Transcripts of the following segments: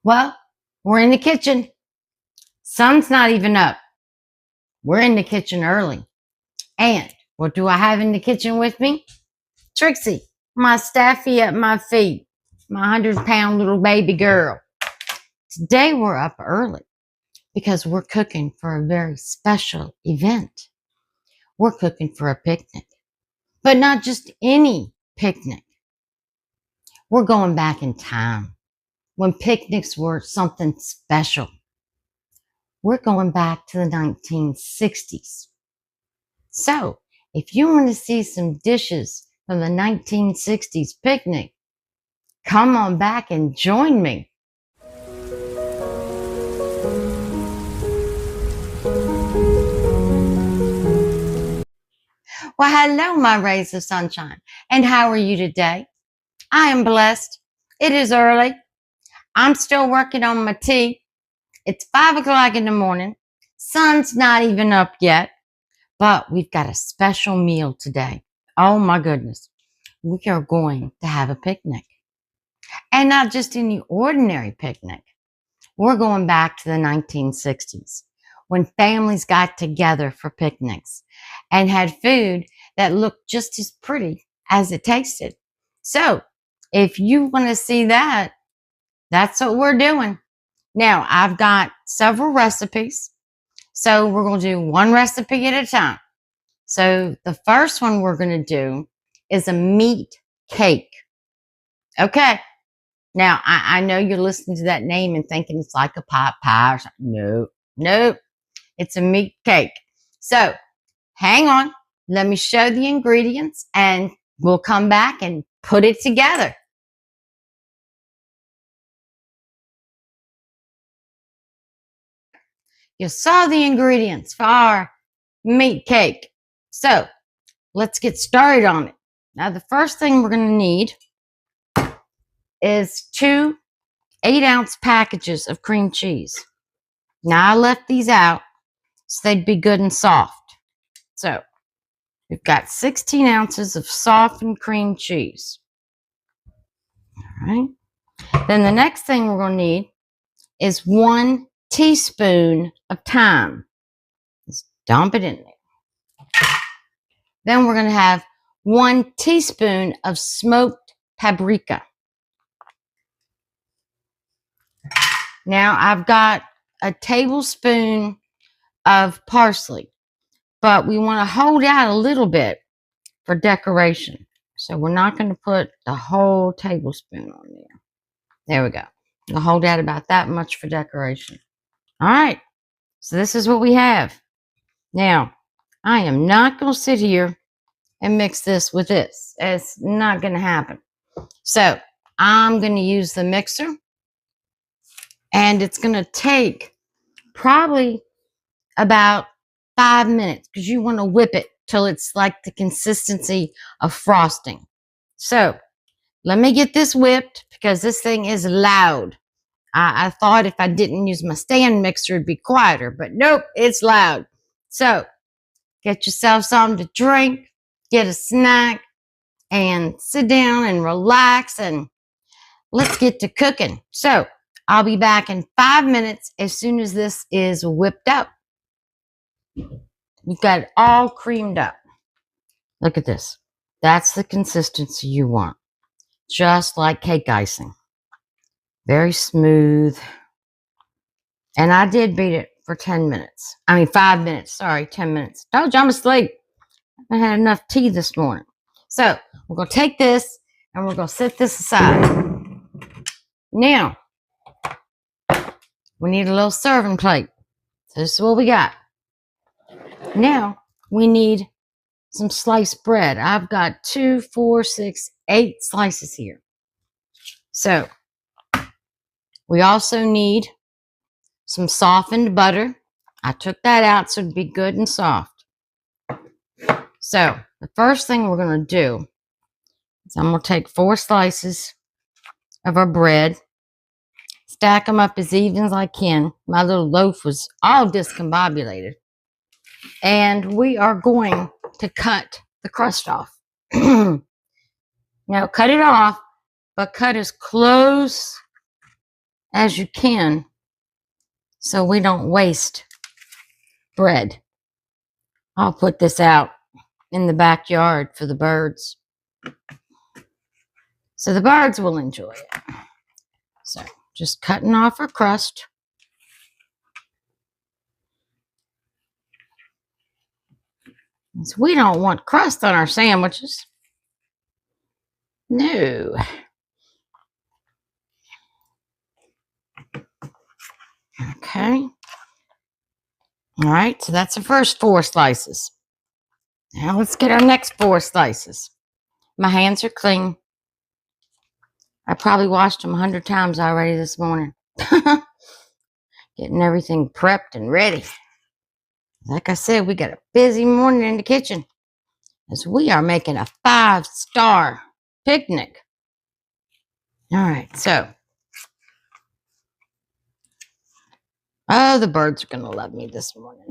Well, we're in the kitchen. Sun's not even up. We're in the kitchen early. And what do I have in the kitchen with me? Trixie, my staffy at my feet, my 100-pound little baby girl. Today we're up early because we're cooking for a very special event. We're cooking for a picnic, but not just any picnic. We're going back in time when picnics were something special. We're going back to the 1960s. So, if you want to see some dishes from the 1960s picnic, come on back and join me. Well, hello, my rays of sunshine. And how are you today? I am blessed. It is early. I'm still working on my tea. It's 5 o'clock in the morning. Sun's not even up yet. But we've got a special meal today. Oh my goodness. We are going to have a picnic. And not just any ordinary picnic. We're going back to the 1960s when families got together for picnics and had food that looked just as pretty as it tasted. So if you want to see that, that's what we're doing. Now, I've got several recipes. So we're going to do one recipe at a time. So the first one we're going to do is a meat cake. Okay. Now, I know you're listening to that name and thinking it's like a pot pie or something. No. It's a meat cake. So hang on. Let me show the ingredients and we'll come back and put it together. You saw the ingredients for our meat cake. So let's get started on it. Now, the first thing we're going to need is 2 8-ounce packages of cream cheese. Now, I left these out so they'd be good and soft. So we've got 16 ounces of softened cream cheese. All right. Then the next thing we're going to need is 1 teaspoon of thyme. Just dump it in there. Then we're going to have 1 teaspoon of smoked paprika. Now, I've got a tablespoon of parsley, but we want to hold out a little bit for decoration. So we're not going to put the whole tablespoon on there. There we go. We'll hold out about that much for decoration. All right. So this is what we have. Now, I am not going to sit here and mix this with this. It's not going to happen. So I'm going to use the mixer. And it's going to take probably about 5 minutes because you want to whip it till it's like the consistency of frosting. So let me get this whipped because this thing is loud. I thought if I didn't use my stand mixer, it'd be quieter, but nope, it's loud. So get yourself something to drink, get a snack, and sit down and relax, and let's get to cooking. So I'll be back in 5 minutes as soon as this is whipped up. We've got it all creamed up. Look at this. That's the consistency you want. Just like cake icing. Very smooth. And I did beat it for 10 minutes. 5 minutes. Sorry, 10 minutes. Told you I'm asleep. I had enough tea this morning. So we're going to take this and we're going to set this aside. Now, we need a little serving plate. So this is what we got. Now, we need some sliced bread. I've got 2, 4, 6, 8 slices here. So, we also need some softened butter. I took that out so it'd be good and soft. So, the first thing we're going to do is I'm going to take 4 slices of our bread, stack them up as even as I can. My little loaf was all discombobulated. And we are going to cut the crust off. Now, cut it off, but cut as close as you can so we don't waste bread. I'll put this out in the backyard for the birds, so the birds will enjoy it. So just cutting off our crust. So we don't want crust on our sandwiches. No. Okay. All right, so that's the first 4 slices. Now let's get our next 4 slices. My hands are clean. I probably washed them 100 times already this morning. Getting everything prepped and ready. Like I said, we got a busy morning in the kitchen as we are making a 5-star picnic. All right, so. Oh, the birds are going to love me this morning.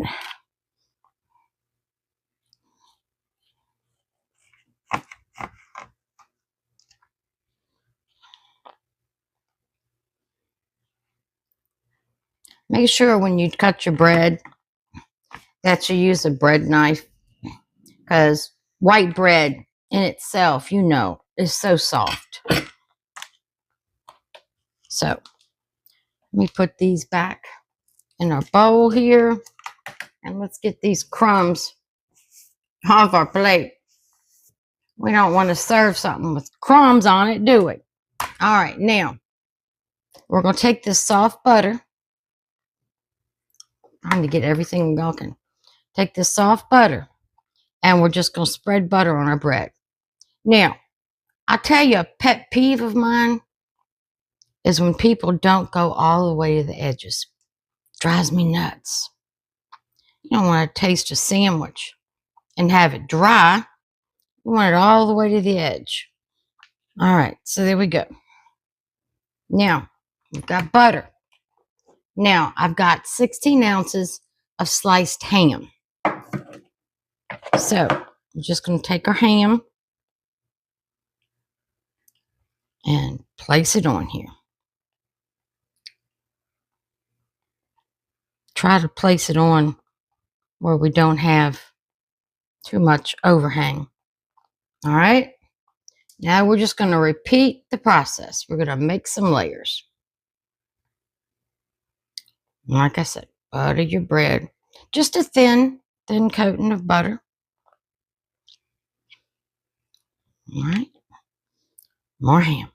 Make sure when you cut your bread that you use a bread knife, because white bread in itself, you know, is so soft. So let me put these back in our bowl here, and let's get these crumbs off our plate. We don't want to serve something with crumbs on it, do we? All right, now we're going to take this soft butter. Trying to get everything milking. Take this soft butter, and we're just going to spread butter on our bread. Now, I'll tell you a pet peeve of mine is when people don't go all the way to the edges. It drives me nuts. You don't want to taste a sandwich and have it dry. You want it all the way to the edge. All right, so there we go. Now, we've got butter. Now, I've got 16 ounces of sliced ham. So, we're just going to take our ham and place it on here. Try to place it on where we don't have too much overhang. All right. Now we're just going to repeat the process. We're going to make some layers. Like I said, butter your bread. Just a thin coating of butter. All right. More ham.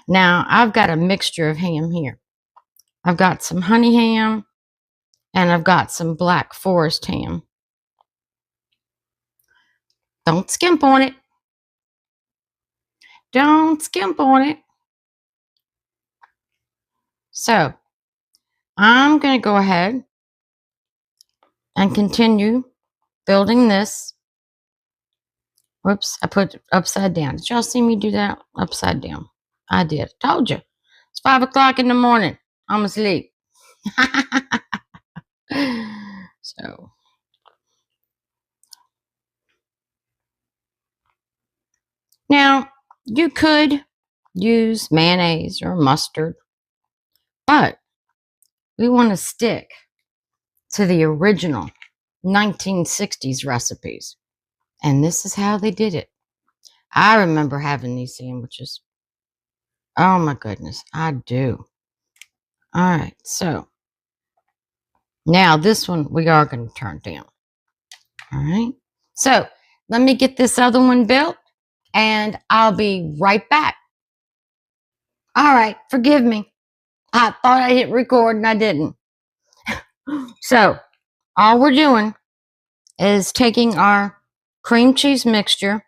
Now I've got a mixture of ham here. I've got some honey ham and I've got some black forest ham. Don't skimp on it. Don't skimp on it. So I'm going to go ahead and continue building this. Whoops, I put it upside down. Did y'all see me do that? Upside down. I did. Told you. It's 5 o'clock in the morning. I'm asleep. So. Now, you could use mayonnaise or mustard, but we want to stick to the original 1960s recipes. And this is how they did it. I remember having these sandwiches. Oh my goodness, I do. All right, so now this one we are going to turn down. All right, so let me get this other one built and I'll be right back. All right, forgive me. I thought I hit record and I didn't. So all we're doing is taking our cream cheese mixture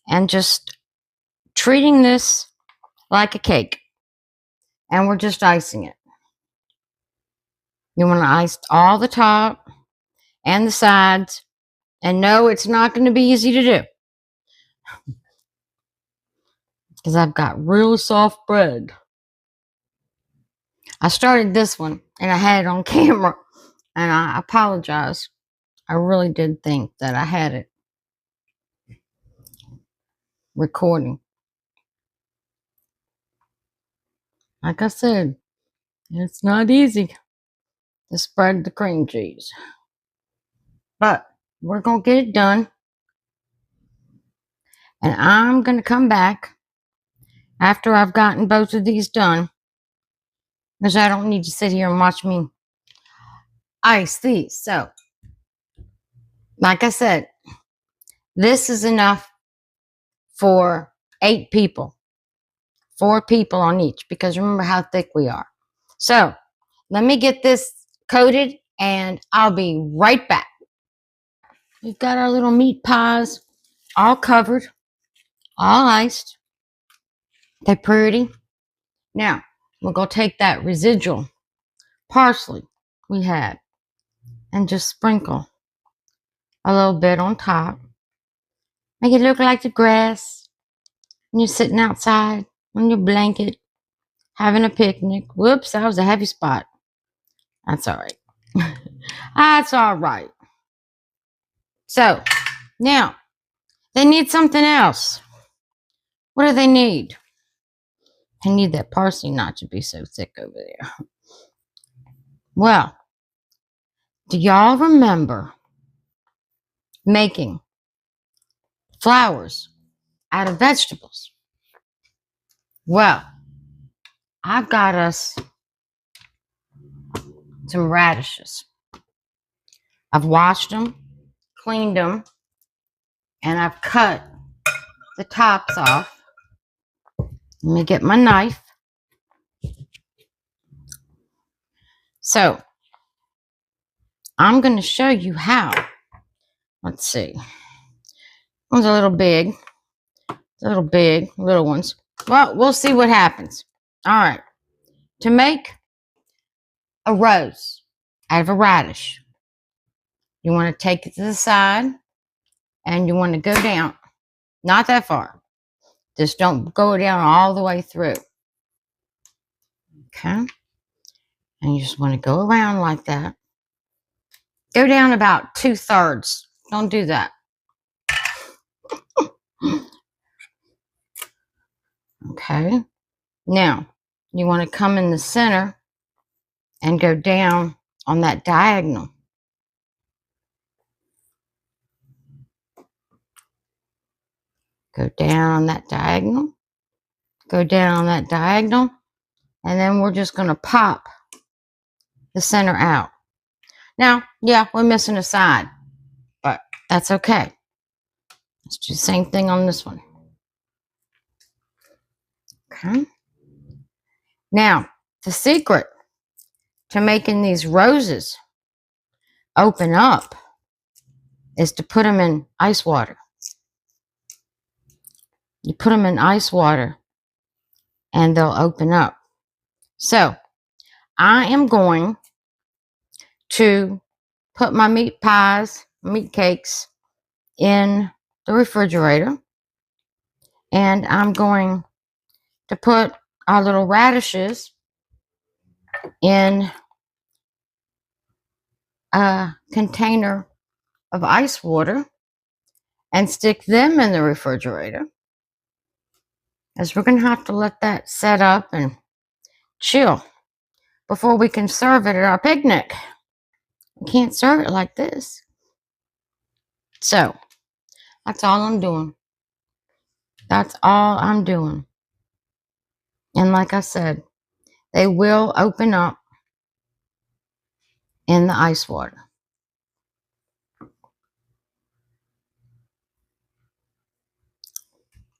and just treating this like a cake. And we're just icing it. You want to ice all the top and the sides. And no, it's not going to be easy to do, because I've got real soft bread. I started this one and I had it on camera, and I apologize. I really did think that I had it recording. like I said, it's not easy to spread the cream cheese. But we're going to get it done. And I'm going to come back after I've gotten both of these done, because I don't need to sit here and watch me ice these. So, like I said, this is enough for 8 people. 4 people on each, because remember how thick we are. So, let me get this coated and I'll be right back. We've got our little meat pies all covered, all iced. They're pretty. Now, we're going to take that residual parsley we had and just sprinkle a little bit on top. Make it look like the grass when you're sitting outside on your blanket having a picnic. Whoops, that was a heavy spot. That's all right. That's all right. So, now, they need something else. What do they need? They need that parsley not to be so thick over there. Well, do y'all remember making flowers out of vegetables? Well, I've got us some radishes. I've washed them, cleaned them, and I've cut the tops off. Let me get my knife. So, I'm going to show you how. Let's see. One's a little big. It's a little big, little ones. Well, we'll see what happens. All right. To make a rose out of a radish, you want to take it to the side and you want to go down. Not that far. Just don't go down all the way through. Okay. And you just want to go around like that. Go down about 2/3. Don't do that. Okay. Now, you want to come in the center and go down on that diagonal. Go down on that diagonal. Go down on that diagonal. And then we're just going to pop the center out. Now, yeah, we're missing a side, but that's okay. Let's do the same thing on this one. Okay. Now, the secret to making these roses open up is to put them in ice water. You put them in ice water and they'll open up. So, I am going to put my meat pies, meat cakes in the refrigerator. And I'm going to put our little radishes in a container of ice water and stick them in the refrigerator, as we're going to have to let that set up and chill before we can serve it at our picnic. We can't serve it like this. So, that's all I'm doing. That's all I'm doing. And like I said, they will open up in the ice water.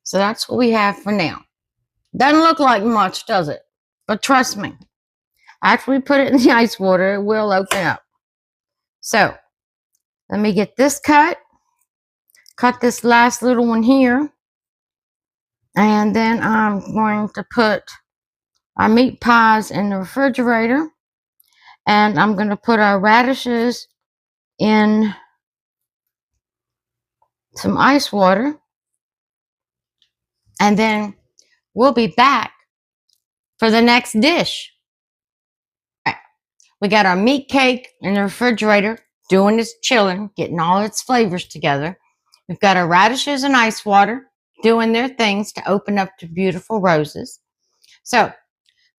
So that's what we have for now. Doesn't look like much, does it? But trust me, after we put it in the ice water, it will open up. So, let me get this cut. Cut this last little one here. And then I'm going to put our meat pies in the refrigerator. And I'm going to put our radishes in some ice water. And then we'll be back for the next dish. All right. We got our meat cake in the refrigerator, doing its chilling, getting all its flavors together. We've got our radishes in ice water, doing their things to open up to beautiful roses. So,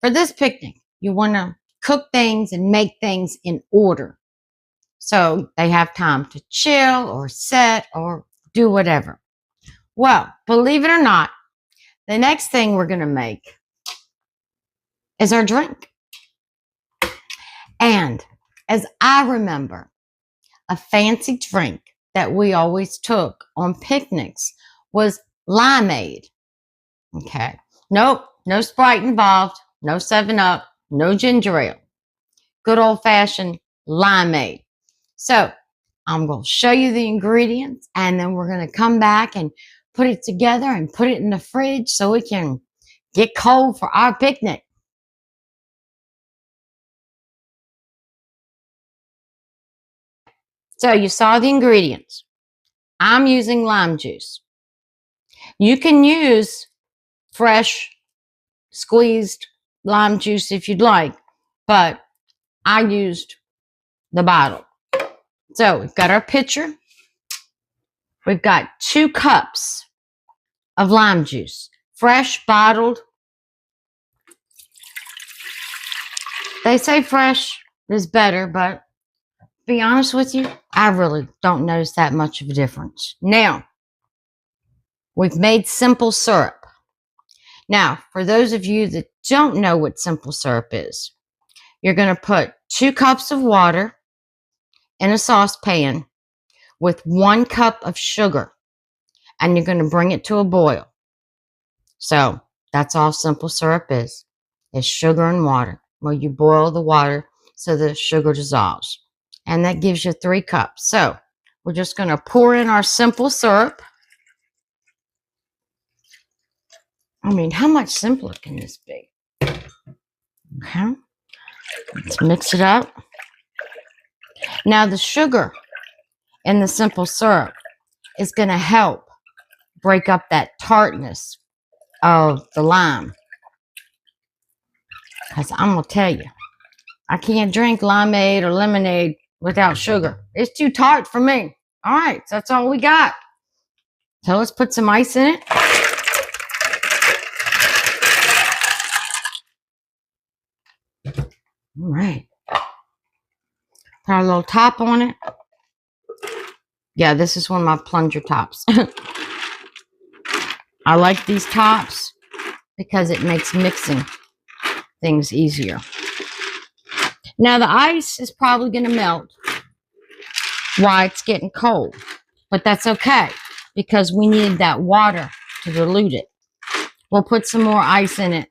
For this picnic, you want to cook things and make things in order, so they have time to chill or set or do whatever. Well, believe it or not, the next thing we're going to make is our drink. And as I remember, a fancy drink that we always took on picnics was limeade. Okay. Nope, no Sprite involved, no 7-Up, no ginger ale. Good old-fashioned limeade. So I'm going to show you the ingredients, and then we're going to come back and put it together and put it in the fridge so it can get cold for our picnic. So you saw the ingredients. I'm using lime juice. You can use fresh squeezed lime juice if you'd like, but I used the bottle. So we've got our pitcher. We've got 2 cups of lime juice, fresh, bottled. They say fresh is better, but to be honest with you, I really don't notice that much of a difference. Now, we've made simple syrup. Now, for those of you that don't know what simple syrup is, you're going to put 2 cups of water in a saucepan with 1 cup of sugar, and you're going to bring it to a boil. So that's all simple syrup is sugar and water. Well, you boil the water so the sugar dissolves, and that gives you 3 cups. So we're just going to pour in our simple syrup. I mean, how much simpler can this be? Okay, let's mix it up. Now the sugar in the simple syrup is going to help break up that tartness of the lime. Because I'm going to tell you, I can't drink limeade or lemonade without sugar. It's too tart for me. All right, so that's all we got. So let's put some ice in it. All right. Put a little top on it. Yeah, this is one of my plunger tops. I like these tops because it makes mixing things easier. Now the ice is probably going to melt while it's getting cold, but that's okay because we need that water to dilute it. We'll put some more ice in it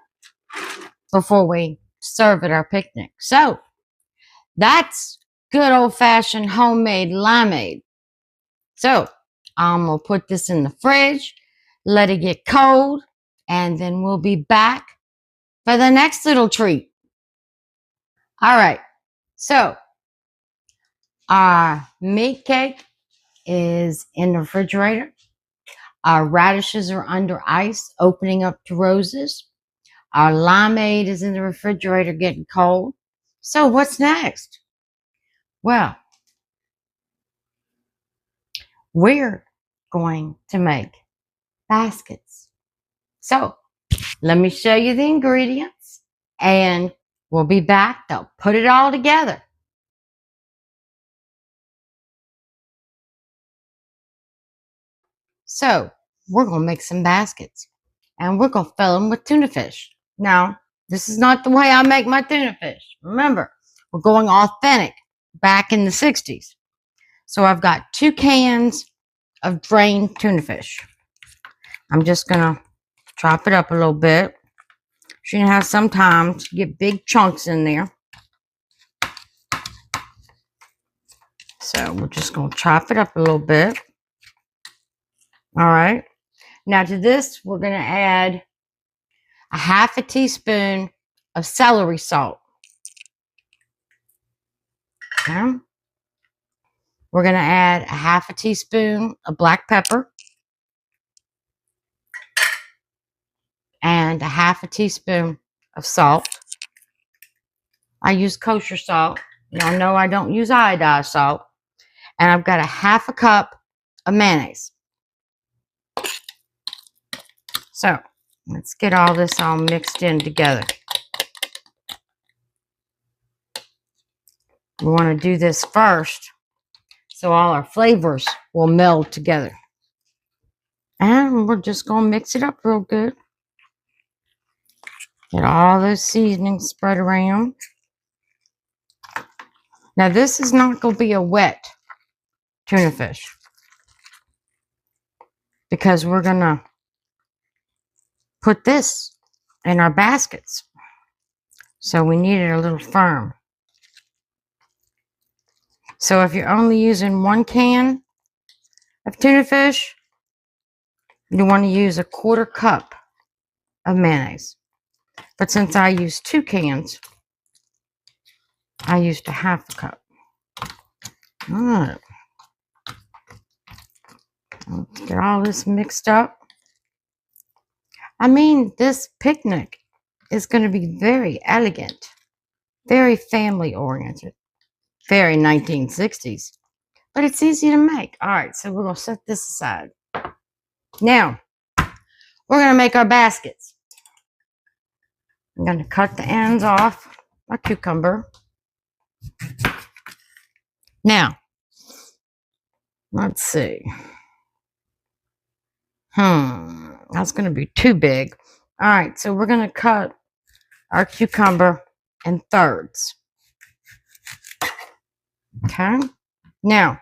before we serve at our picnic. So that's good old-fashioned homemade limeade. So I'm going to put this in the fridge, let it get cold, and then we'll be back for the next little treat. All right, so our meat cake is in the refrigerator. Our radishes are under ice, opening up to roses. Our limeade is in the refrigerator getting cold. So what's next? Well, we're going to make baskets. So let me show you the ingredients, and we'll be back to put it all together. So we're going to make some baskets, and we're going to fill them with tuna fish. Now, this is not the way I make my tuna fish. Remember, we're going authentic back in the 60s. So I've got 2 cans of drained tuna fish. I'm just going to chop it up a little bit. So you know how sometimes you get big chunks in there. So we're just going to chop it up a little bit. All right. Now to this, we're going to add a 1/2 teaspoon of celery salt. Okay. We're going to add a 1/2 teaspoon of black pepper and a 1/2 teaspoon of salt. I use kosher salt. Y'all know I don't use iodized salt. And I've got a 1/2 cup of mayonnaise. So let's get all this all mixed in together. We want to do this first so all our flavors will meld together. And we're just going to mix it up real good. Get all those seasonings spread around. Now, this is not going to be a wet tuna fish because we're going to put this in our baskets. So we need it a little firm. So if you're only using 1 can of tuna fish, you want to use 1/4 cup of mayonnaise. But since I use 2 cans, I used 1/2 cup. All right. Let's get all this mixed up. I mean, this picnic is going to be very elegant, very family oriented, very 1960s, but it's easy to make. All right, so we're going to set this aside. Now, we're going to make our baskets. I'm going to cut the ends off my cucumber. Now, let's see. That's going to be too big. All right, so we're going to cut our cucumber in thirds. Okay. Now,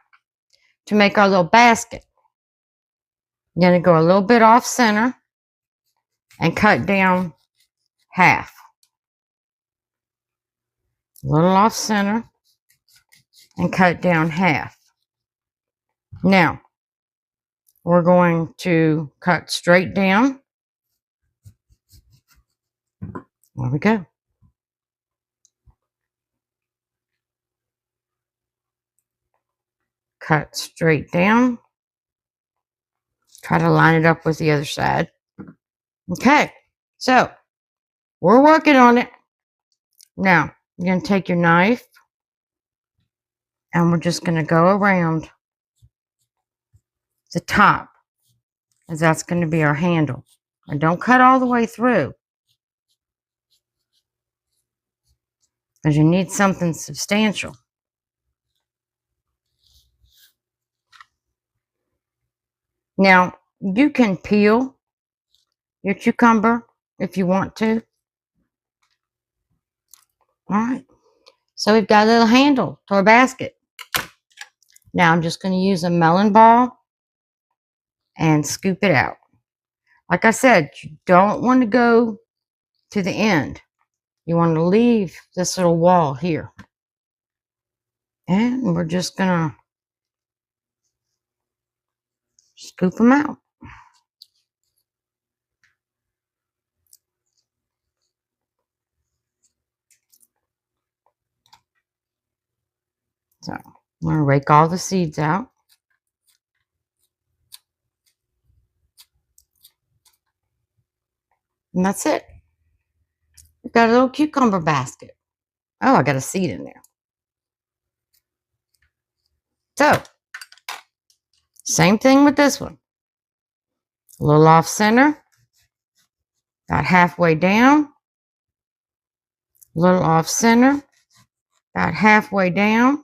to make our little basket, I'm going to go a little bit off center and cut down half. A little off center and cut down half. Now, we're going to cut straight down. There we go. Cut straight down. Try to line it up with the other side. Okay, so we're working on it. Now, you're going to take your knife and we're just going to go around the top, as that's going to be our handle. And don't cut all the way through, because you need something substantial. Now, you can peel your cucumber if you want to. All right, so we've got a little handle to our basket. Now, I'm just going to use a melon ball and scoop it out. Like I said, you don't want to go to the end. You want to leave this little wall here. And we're just going to scoop them out. So, I'm going to rake all the seeds out. And that's it. We've got a little cucumber basket. Oh, I got a seed in there. So, same thing with this one. A little off center. About halfway down. A little off center. About halfway down.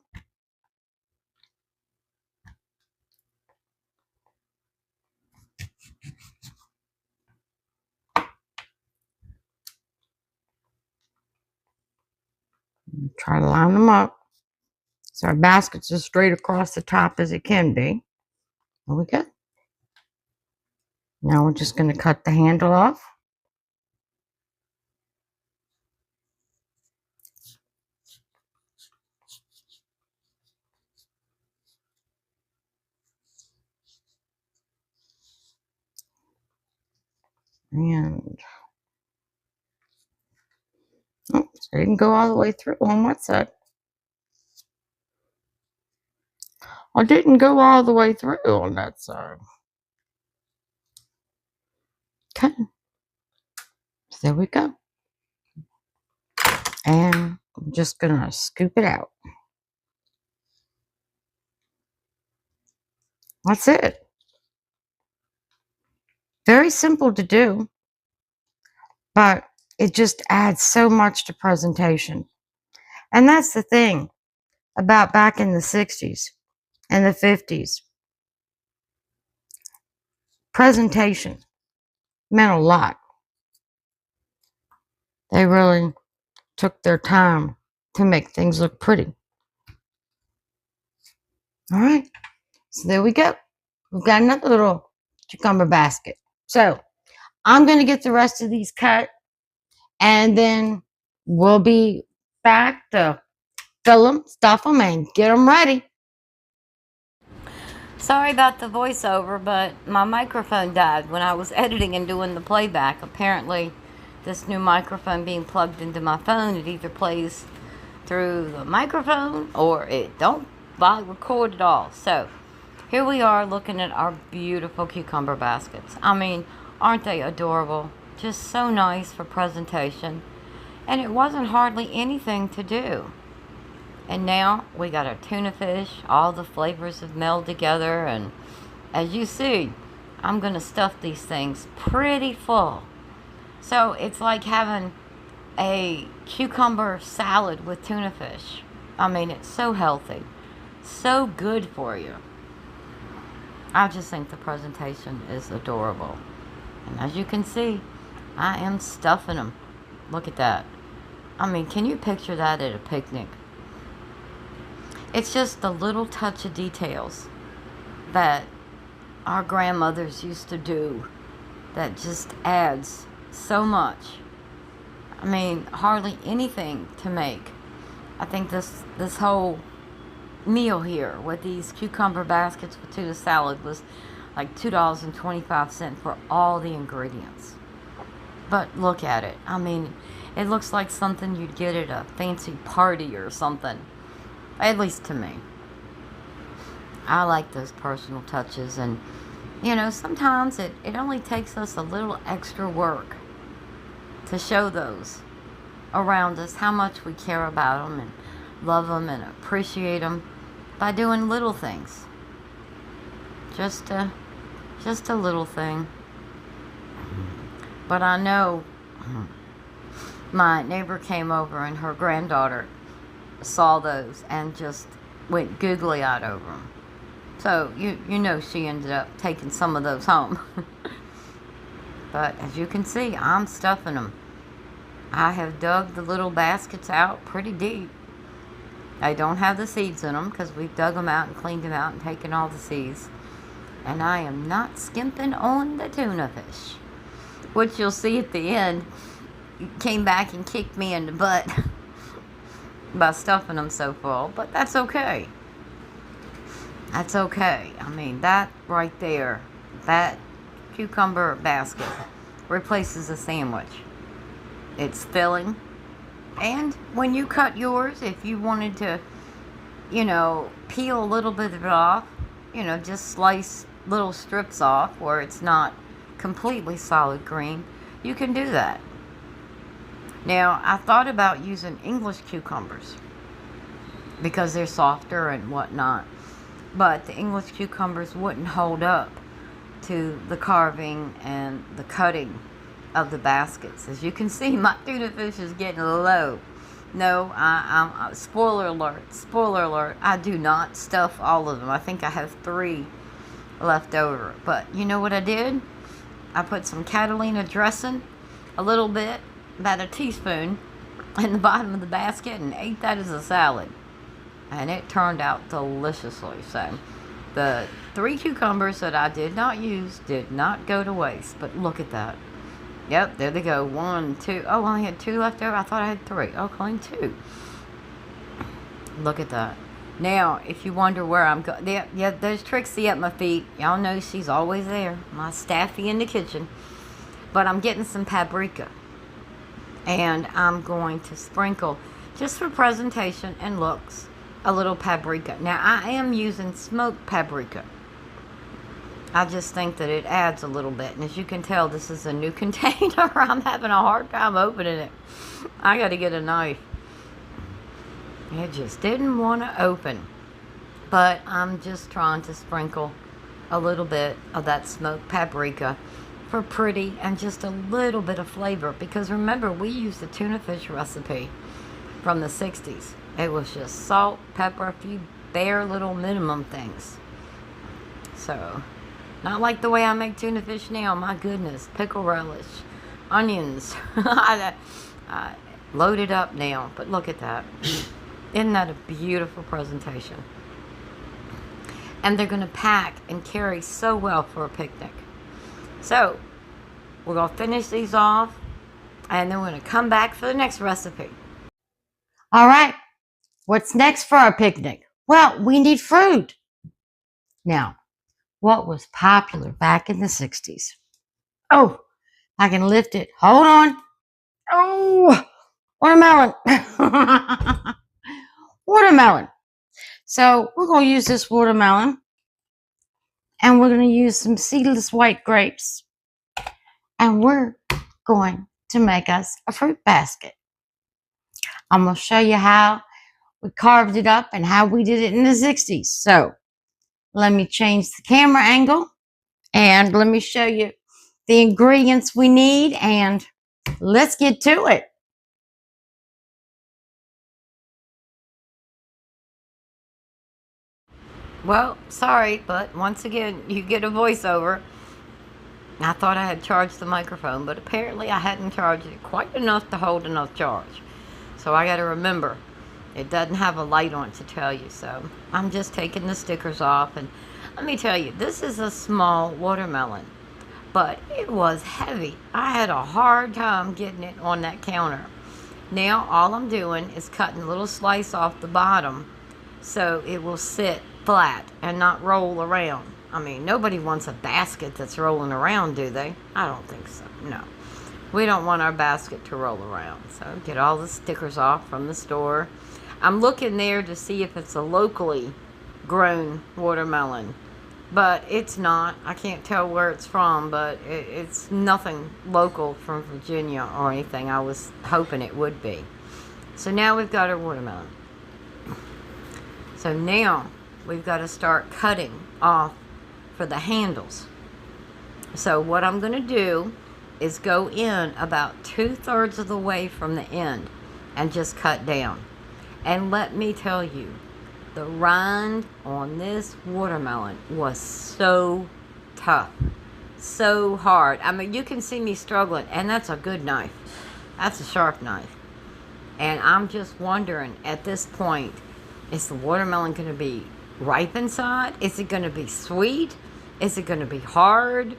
Try to line them up so our basket's as straight across the top as it can be. There we go. Now we're just going to cut the handle off. And oh, so you can go all the way through on what side? I didn't go all the way through on that side. Okay. So there we go. And I'm just going to scoop it out. That's it. Very simple to do, but it just adds so much to presentation. And that's the thing. about back in the 60s and the 50s. Presentation meant a lot. They really took their time to make things look pretty. All right, so there we go. We've got another little cucumber basket. So I'm going to get the rest of these cut, and then we'll be back to fill them, stuff them, and get them ready. Sorry about the voiceover, but my microphone died when I was editing and doing the playback. Apparently, this new microphone being plugged into my phone, it either plays through the microphone or it don't record at all. So here we are looking at our beautiful cucumber baskets. I mean, aren't they adorable? Just so nice for presentation. And it wasn't hardly anything to do. And now we got our tuna fish. All the flavors have melded together. And as you see, I'm going to stuff these things pretty full. So it's like having a cucumber salad with tuna fish. I mean, it's so healthy. So good for you. I just think the presentation is adorable. And as you can see, I am stuffing them. Look at that. I mean, can you picture that at a picnic? It's just the little touch of details that our grandmothers used to do that just adds so much. I mean, hardly anything to make. I think this whole meal here with these cucumber baskets with tuna salad was like $2.25 for all the ingredients. But look at it. I mean, it looks like something you'd get at a fancy party or something. At least to me. I like those personal touches, and you know, sometimes it only takes us a little extra work to show those around us how much we care about them and love them and appreciate them by doing little things. Just a little thing. But I know my neighbor came over and her granddaughter saw those and just went googly-eyed over them. So you know she ended up taking some of those home. But as you can see, I'm stuffing them. I have dug the little baskets out pretty deep. I don't have the seeds in them because we've dug them out and cleaned them out and taken all the seeds. And I am not skimping on the tuna fish, which you'll see at the end came back and kicked me in the butt by stuffing them so full. But that's okay. That's okay. I mean, that right there, that cucumber basket replaces a sandwich. It's filling. And when you cut yours, if you wanted to, you know, peel a little bit of it off, you know, just slice little strips off where it's not completely solid green, you can do that. Now, I thought about using English cucumbers because they're softer and whatnot. But the English cucumbers wouldn't hold up to the carving and the cutting of the baskets. As you can see, my tuna fish is getting low. No, I'm spoiler alert, I do not stuff all of them. I think I have 3 left over. But you know what I did? I put some Catalina dressing, a little bit, about a teaspoon, in the bottom of the basket and ate that as a salad. And it turned out deliciously. So the 3 cucumbers that I did not use did not go to waste. But look at that. Yep, there they go. 1, 2. Oh, I only had 2 left over. I thought I had 3. Oh, only 2. Look at that. Now, if you wonder where I'm going. Yeah, there's Trixie at my feet. Y'all know she's always there. My staffy in the kitchen. But I'm getting some paprika. And I'm going to sprinkle, just for presentation and looks, a little paprika. Now, I am using smoked paprika. I just think that it adds a little bit. And as you can tell, this is a new container. I'm having a hard time opening it. I got to get a knife. It just didn't want to open. But I'm just trying to sprinkle a little bit of that smoked paprika for pretty and just a little bit of flavor. Because remember, we used the tuna fish recipe. from the 60s. It was just salt, pepper, a few bare little minimum things. So, not like the way I make tuna fish now. My goodness, pickle relish, onions. I loaded up now, but look at that. Isn't that a beautiful presentation? And they're going to pack and carry so well for a picnic. So, we're going to finish these off, and then we're going to come back for the next recipe. All right, what's next for our picnic? Well, we need fruit. Now, what was popular back in the 60s? Oh, I can lift it. Hold on. Oh, watermelon. Watermelon. So we're going to use this watermelon, and we're going to use some seedless white grapes, and we're going to make us a fruit basket. I'm going to show you how we carved it up and how we did it in the 60s. So let me change the camera angle, and let me show you the ingredients we need, and let's get to it. Well, sorry, but once again, you get a voiceover. I thought I had charged the microphone, but apparently I hadn't charged it quite enough to hold enough charge. So I got to remember, it doesn't have a light on it to tell you. So I'm just taking the stickers off, and let me tell you, this is a small watermelon, but it was heavy. I had a hard time getting it on that counter. Now all I'm doing is cutting a little slice off the bottom so it will sit flat and not roll around. I mean, nobody wants a basket that's rolling around, do they? I don't think so. No. We don't want our basket to roll around. So get all the stickers off from the store. I'm looking there to see if it's a locally grown watermelon, but it's not. I can't tell where it's from, but it's nothing local from Virginia or anything. I was hoping it would be. So now we've got our watermelon. So now we've got to start cutting off for the handles. So what I'm going to do is go in about 2/3 of the way from the end and just cut down. And let me tell you, the rind on this watermelon was so tough, so hard. I mean, you can see me struggling, and that's a good knife. That's a sharp knife. And I'm just wondering, at this point, is the watermelon going to be ripe inside? Is it going to be sweet? Is it going to be hard?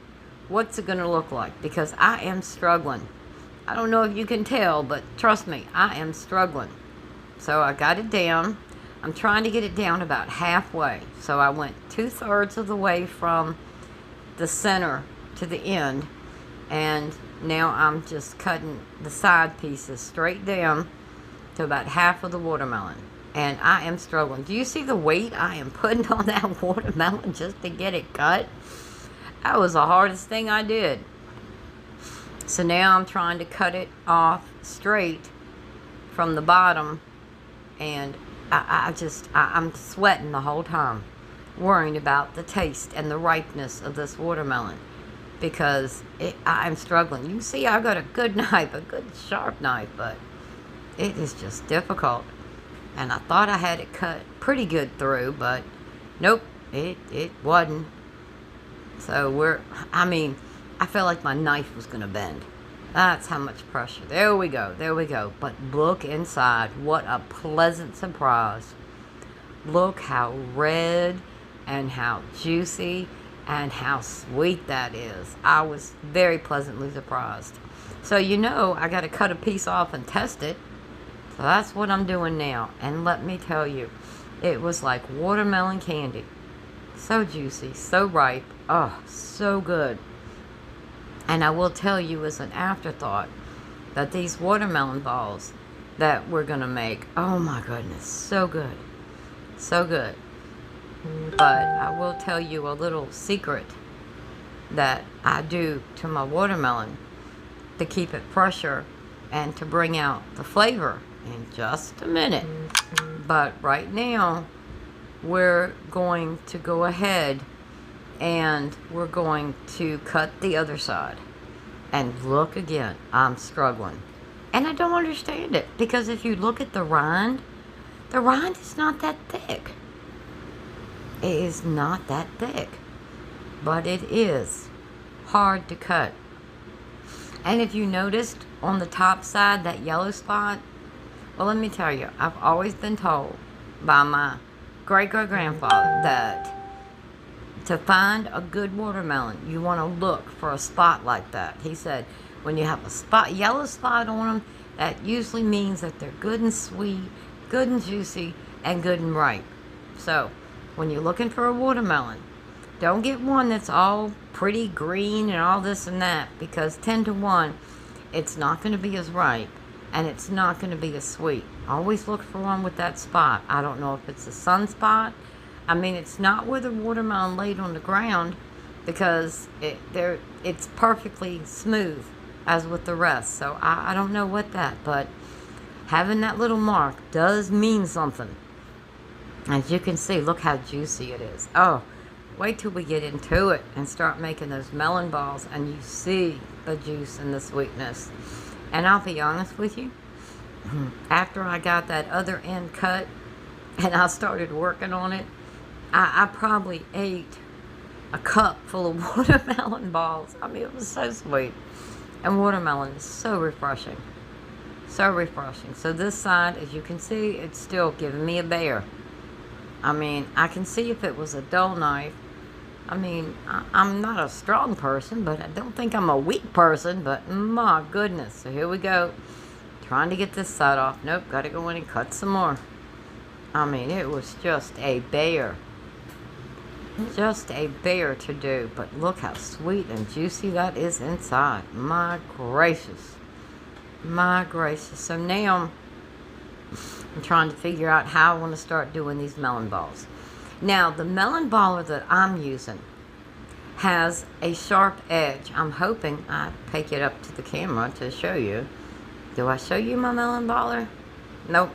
What's it going to look like? Because I am struggling. I don't know if you can tell, but trust me, I am struggling. So I got it down. I'm trying to get it down about halfway. So I went 2/3 of the way from the center to the end. And now I'm just cutting the side pieces straight down to about half of the watermelon. And I am struggling. Do you see the weight I am putting on that watermelon just to get it cut? That was the hardest thing I did. So now I'm trying to cut it off straight from the bottom. And I'm sweating the whole time, worrying about the taste and the ripeness of this watermelon, because I'm struggling. You can see I've got a good knife, a good sharp knife, but it is just difficult. And I thought I had it cut pretty good through, but nope, it wasn't. So I felt like my knife was going to bend. That's how much pressure. There we go, there we go. But look inside. What a pleasant surprise. Look how red and how juicy and how sweet that is. I was very pleasantly surprised. So I got to cut a piece off and test it. So that's what I'm doing now. And let me tell you, it was like watermelon candy. So juicy, so ripe. Oh, so good. And I will tell you as an afterthought that these watermelon balls that we're going to make, oh my goodness, so good. So good. But I will tell you a little secret that I do to my watermelon to keep it fresher and to bring out the flavor in just a minute. But right now, we're going to go ahead and we're going to cut the other side. And look again, I'm struggling. And I don't understand it, because if you look at the rind is not that thick. It is not that thick, but it is hard to cut. And if you noticed on the top side, that yellow spot, well, let me tell you, I've always been told by my great-great-grandfather that to find a good watermelon, you want to look for a spot like that. He said, when you have a spot, yellow spot on them, that usually means that they're good and sweet, good and juicy, and good and ripe. So, when you're looking for a watermelon, don't get one that's all pretty green and all this and that, because 10 to 1, it's not going to be as ripe, and it's not going to be as sweet. Always look for one with that spot. I don't know if it's a sunspot. I mean, it's not where the watermelon laid on the ground, because it's perfectly smooth as with the rest. So I don't know what that, but having that little mark does mean something. As you can see, look how juicy it is. Oh, wait till we get into it and start making those melon balls, and you see the juice and the sweetness. And I'll be honest with you, after I got that other end cut and I started working on it, I probably ate a cup full of watermelon balls. I mean, it was so sweet. And watermelon is so refreshing. So refreshing. So this side, as you can see, it's still giving me a bear. I mean, I can see if it was a dull knife. I mean, I'm not a strong person, but I don't think I'm a weak person. But my goodness. So here we go. Trying to get this side off. Nope, got to go in and cut some more. I mean, it was just a bear. Just a bear to do. But look how sweet and juicy that is inside. My gracious. My gracious. So now I'm trying to figure out how I want to start doing these melon balls. Now, the melon baller that I'm using has a sharp edge. I'm hoping I take it up to the camera to show you. Do I show you my melon baller? Nope.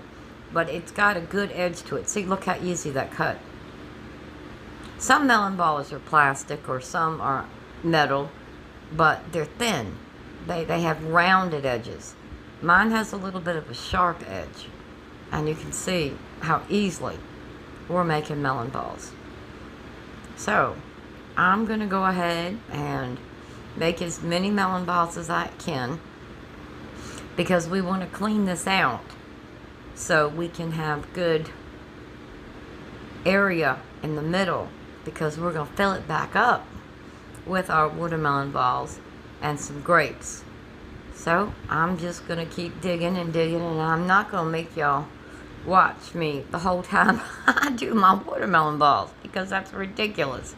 But it's got a good edge to it. See, look how easy that cut. Some melon ballers are plastic or some are metal, but they're thin. They have rounded edges. Mine has a little bit of a sharp edge. And you can see how easily we're making melon balls. So, I'm going to go ahead and make as many melon balls as I can, because we want to clean this out so we can have good area in the middle, because we're going to fill it back up with our watermelon balls and some grapes. So, I'm just going to keep digging and digging, and I'm not going to make y'all watch me the whole time I do my watermelon balls, because that's ridiculous.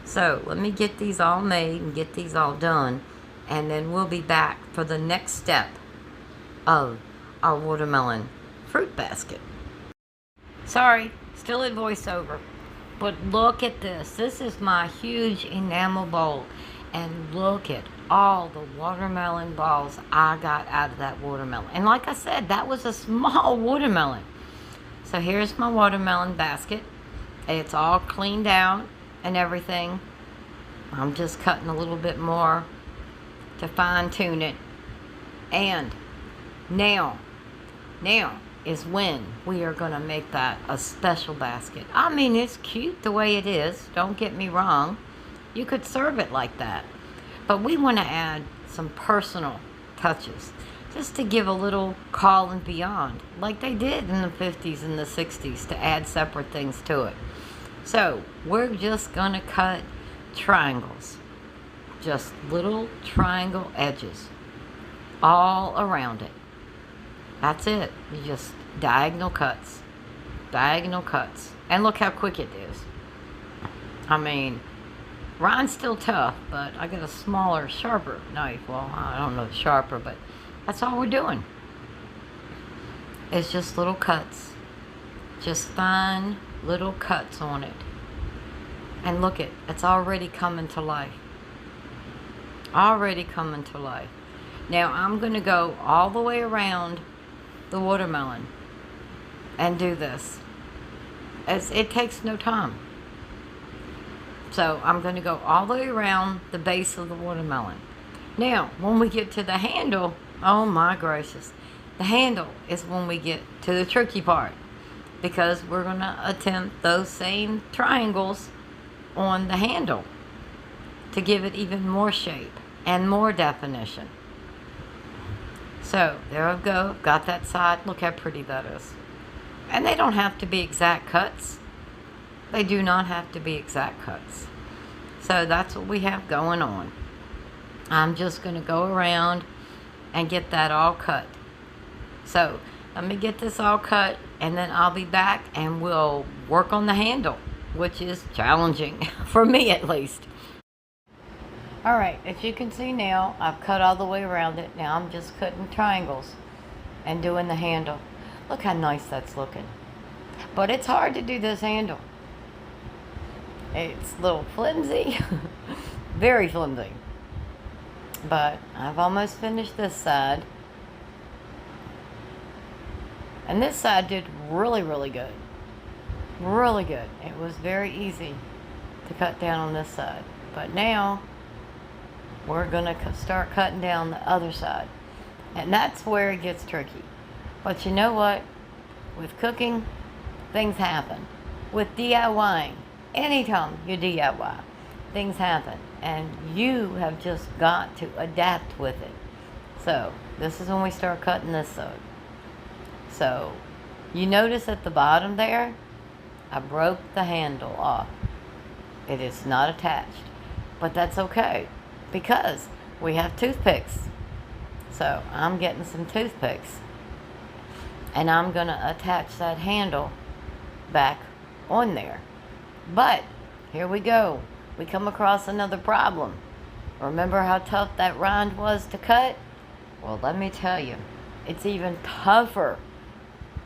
So let me get these all made and get these all done, and then we'll be back for the next step of our watermelon fruit basket. Sorry, still in voiceover, but look at this. This is my huge enamel bowl, and look at all the watermelon balls I got out of that watermelon. And like I said, that was a small watermelon. So here's my watermelon basket. It's all cleaned out and everything. I'm just cutting a little bit more to fine tune it. And now is when we are going to make that a special basket. I mean, it's cute the way it is. Don't get me wrong. You could serve it like that. But we want to add some personal touches, just to give a little call and beyond, like they did in the 50s and the 60s, to add separate things to it. So we're just going to cut triangles, just little triangle edges all around it. That's it. You just diagonal cuts. And look how quick it is. I mean, rind's still tough, but I got a smaller, sharper knife. Well, I don't know, sharper, but that's all we're doing. It's just little cuts. Just fine little cuts on it. And look it's already coming to life. Already coming to life. Now I'm going to go all the way around the watermelon and do this. It takes no time. So I'm going to go all the way around the base of the watermelon. Now, when we get to the handle, Oh my gracious. The handle is when we get to the tricky part, because we're going to attempt those same triangles on the handle to give it even more shape and more definition. So there I go, got that side. Look how pretty that is. And they don't have to be exact cuts. They do not have to be exact cuts. So that's what we have going on. I'm just going to go around and get that all cut. So let me get this all cut, and then I'll be back and we'll work on the handle, which is challenging for me at least. All right, as you can see now, I've cut all the way around it. Now I'm just cutting triangles and doing the handle. Look how nice that's looking. But it's hard to do this handle. It's a little flimsy, very flimsy. But I've almost finished this side. And this side did really, really good. Really good. It was very easy to cut down on this side. But now we're going to start cutting down the other side. And that's where it gets tricky. But you know what? With cooking, things happen. With DIYing, anytime you DIY, things happen. And you have just got to adapt with it. So this is when we start cutting this side. So you notice at the bottom there, I broke the handle off. It is not attached. But that's okay, because we have toothpicks. So I'm getting some toothpicks, and I'm going to attach that handle back on there. But here we go. We come across another problem. Remember how tough that rind was to cut? Well, let me tell you, it's even tougher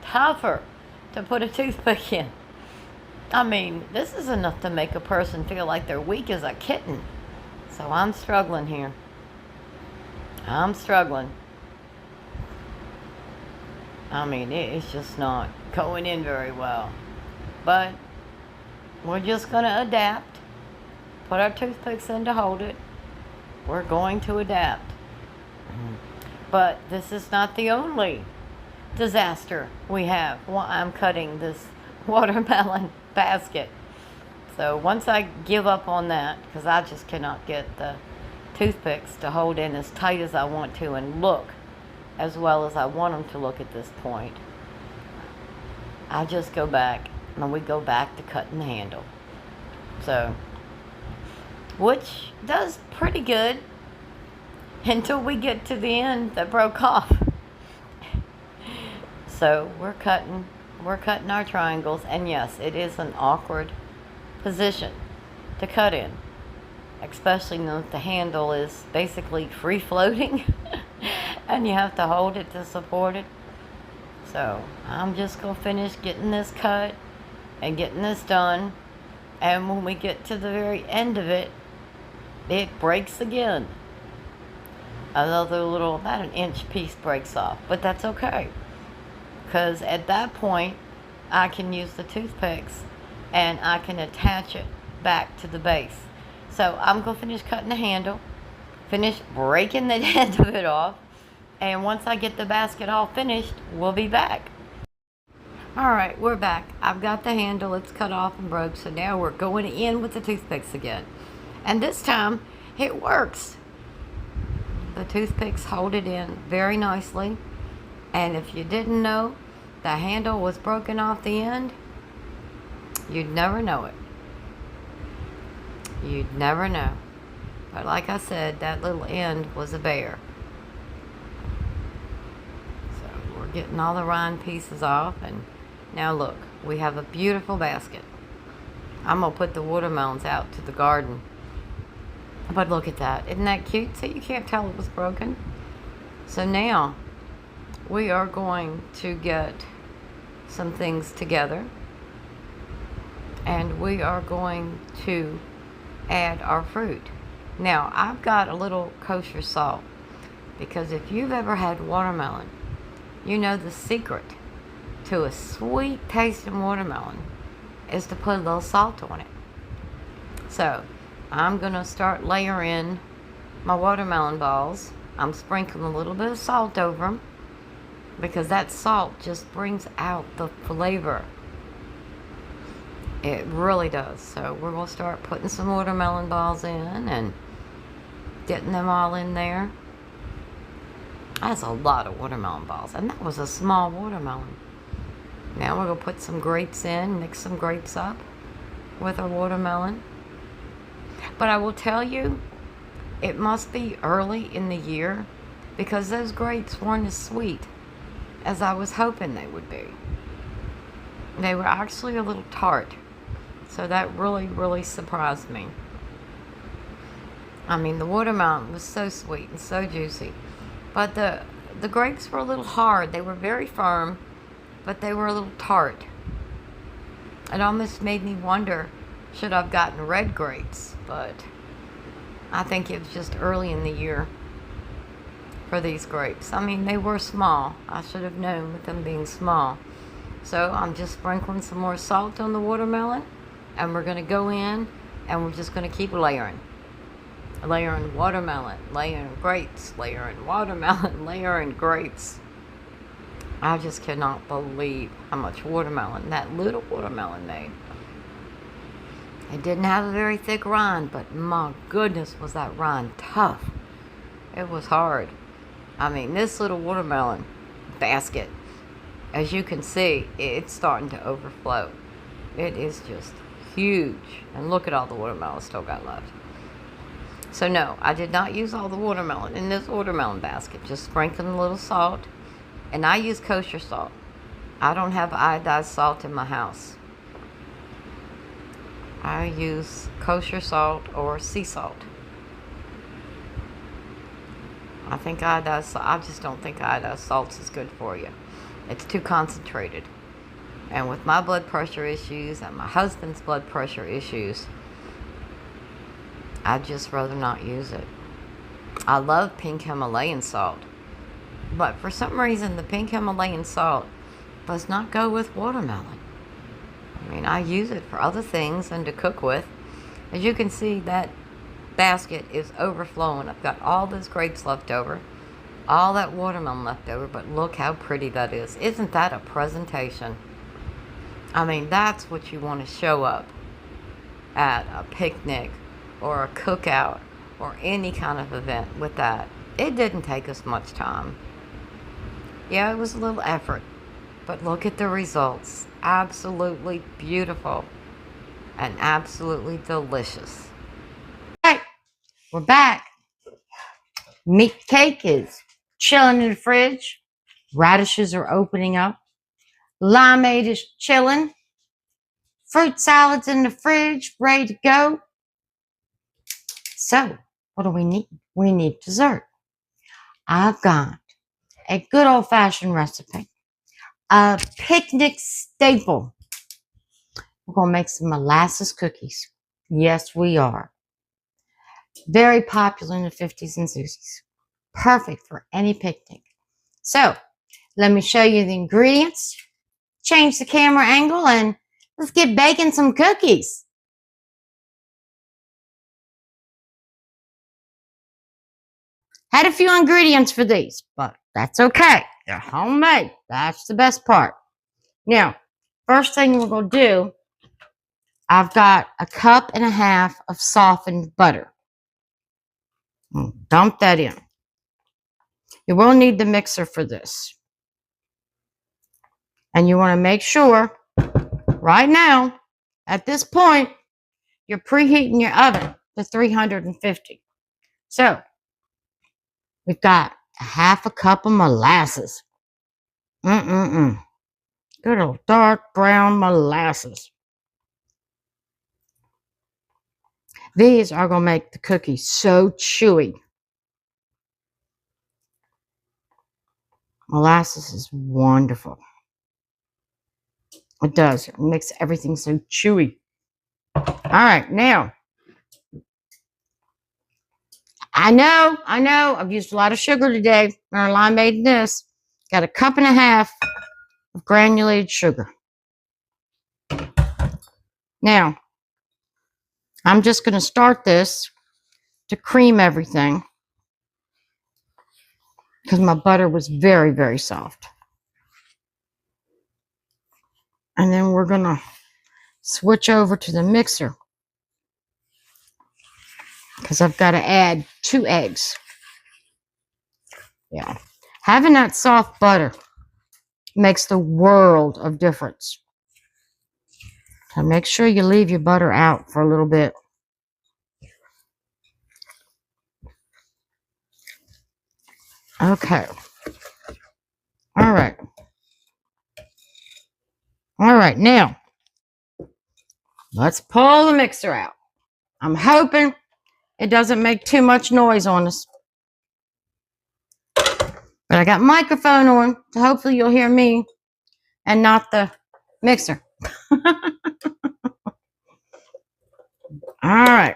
to put a toothpick in. I mean, this is enough to make a person feel like they're weak as a kitten. So I'm struggling here. I'm struggling. I mean, it's just not going in very well. But we're just going to adapt. Put our toothpicks in to hold it. We're going to adapt. But this is not the only disaster we have while I'm cutting this watermelon basket. So once I give up on that, because I just cannot get the toothpicks to hold in as tight as I want to and look as well as I want them to look at this point, I just go back, and we go back to cutting the handle. So, which does pretty good until we get to the end that broke off. So we're cutting our triangles, and yes, it is an awkward position to cut in, especially when the handle is basically free floating and you have to hold it to support it. So I'm just gonna finish getting this cut and getting this done, and when we get to the very end of it, it breaks again. Another little, about an inch piece breaks off, but that's okay, because at that point I can use the toothpicks and I can attach it back to the base. So I'm going to finish cutting the handle, finish breaking the end of it off, and once I get the basket all finished, we'll be back. Alright, we're back. I've got the handle, it's cut off and broke, so now we're going in with the toothpicks again. And this time, it works. The toothpicks hold it in very nicely. And if you didn't know the handle was broken off the end, you'd never know it. You'd never know. But like I said, that little end was a bear. So we're getting all the rind pieces off, and now look, we have a beautiful basket. I'm going to put the watermelons out to the garden. But look at that. Isn't that cute? So you can't tell it was broken. So now we are going to get some things together, and we are going to add our fruit. Now I've got a little kosher salt, because if you've ever had watermelon, you know the secret to a sweet tasting watermelon is to put a little salt on it. So I'm gonna start layering my watermelon balls I'm sprinkling a little bit of salt over them because that salt just brings out the flavor. It really does. So we're going to start putting some watermelon balls in and getting them all in there. That's a lot of watermelon balls, and that was a small watermelon. Now we're going to put some grapes in, mix some grapes up with our watermelon. But I will tell you, it must be early in the year because those grapes weren't as sweet as I was hoping they would be. They were actually a little tart. So that really, really surprised me. I mean, the watermelon was so sweet and so juicy. But the grapes were a little hard. They were very firm, but they were a little tart. It almost made me wonder, should I've gotten red grapes? But I think it was just early in the year for these grapes. I mean, they were small. I should have known with them being small. So I'm just sprinkling some more salt on the watermelon, and we're going to go in and we're just going to keep layering. Layering watermelon, layering grapes, layering watermelon, layering grapes. I just cannot believe how much watermelon that little watermelon made. It didn't have a very thick rind, but my goodness, was that rind tough. It was hard. I mean, this little watermelon basket, as you can see, it's starting to overflow. It is just huge. And look at all the watermelon still got left. So no, I did not use all the watermelon in this watermelon basket. Just sprinkling a little salt. And I use kosher salt. I don't have iodized salt in my house. I use kosher salt or sea salt. I just don't think iodized salt is good for you. It's too concentrated. And with my blood pressure issues and my husband's blood pressure issues, I'd just rather not use it. I love pink Himalayan salt. But for some reason, the pink Himalayan salt does not go with watermelon. I mean, I use it for other things and to cook with. As you can see, that basket is overflowing. I've got all those grapes left over, all that watermelon left over, but look how pretty that is. Isn't that a presentation? I mean, that's what you want to show up at a picnic or a cookout or any kind of event with that. It didn't take us much time. Yeah, it was a little effort, but look at the results. Absolutely beautiful and absolutely delicious. Okay, we're back. Meat cake is chilling in the fridge. Radishes are opening up. Limeade is chilling. Fruit salad's in the fridge, ready to go. So, what do we need? We need dessert. I've got a good old-fashioned recipe. A picnic staple. We're going to make some molasses cookies. Yes, we are. Very popular in the 50s and 60s. Perfect for any picnic. So, let me show you the ingredients. Change the camera angle and let's get baking some cookies. Had a few ingredients for these, but that's okay. They're homemade. That's the best part. Now, first thing we're going to do, I've got 1.5 cups of softened butter. Dump that in. You will need the mixer for this. And you want to make sure, right now, at this point, you're preheating your oven to 350. So, we've got 1/2 cup of molasses. Good old dark brown molasses. These are going to make the cookies so chewy. Molasses is wonderful. It does. It makes everything so chewy. All right, now, I know, I've used a lot of sugar today in our limeade this. Got 1.5 cups of granulated sugar. Now, I'm just going to start this to cream everything. because my butter was very, very soft. And then we're going to switch over to the mixer because I've got to add 2 eggs. Yeah. Having that soft butter makes the world of difference. So make sure you leave your butter out for a little bit. Okay. All right. All right. Now, let's pull the mixer out. I'm hoping it doesn't make too much noise on us. But I got microphone on, so hopefully you'll hear me and not the mixer. All right.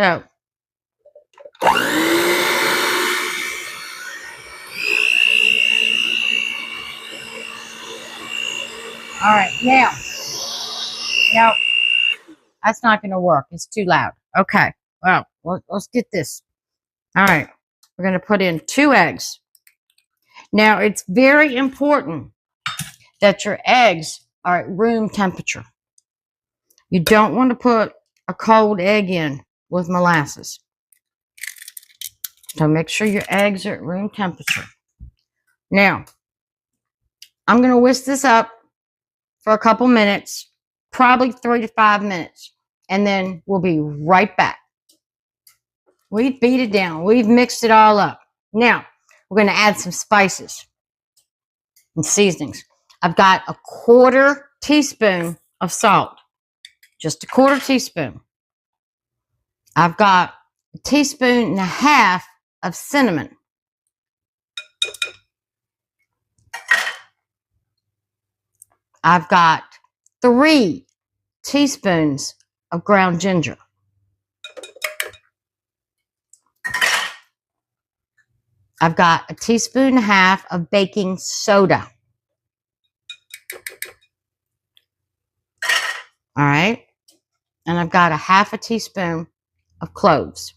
So. All right, now, that's not going to work. It's too loud. Okay, well, let's get this. All right, we're going to put in 2 eggs. Now, it's very important that your eggs are at room temperature. You don't want to put a cold egg in with molasses. So make sure your eggs are at room temperature. Now, I'm going to whisk this up for a couple minutes, probably 3 to 5 minutes, and then we'll be right back. We've beat it down. We've mixed it all up. Now, we're going to add some spices and seasonings. I've got a 1/4 teaspoon of salt, just a 1/4 teaspoon. I've got a 1.5 teaspoons of cinnamon. I've got 3 teaspoons of ground ginger. I've got a 1.5 teaspoons of baking soda. All right. And I've got a 1/2 teaspoon of cloves.